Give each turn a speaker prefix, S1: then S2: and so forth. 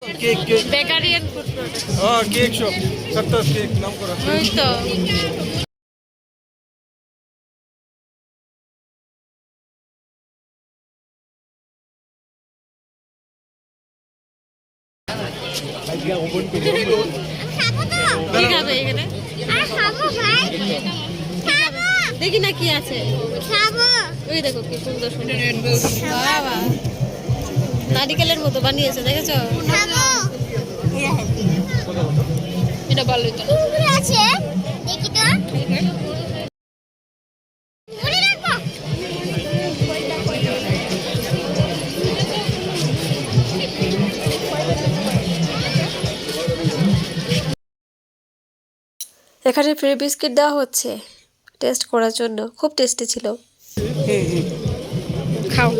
S1: Cake cake
S2: bakery and food product.
S1: হ্যাঁ cake shop সত্তর cake নাম করা
S2: ওই তো কি খাবে এখানে? দেখি না কি আছে। ওই দেখো কি সুন্দর সুন্দর বাবা, নারিকেলের মতো বানিয়েছে, দেখেছো? এটা ভালোই তো। এখানে ফ্রি বিস্কিট দেওয়া হচ্ছে টেস্ট করার জন্য, খুব টেস্টি ছিল। খাও।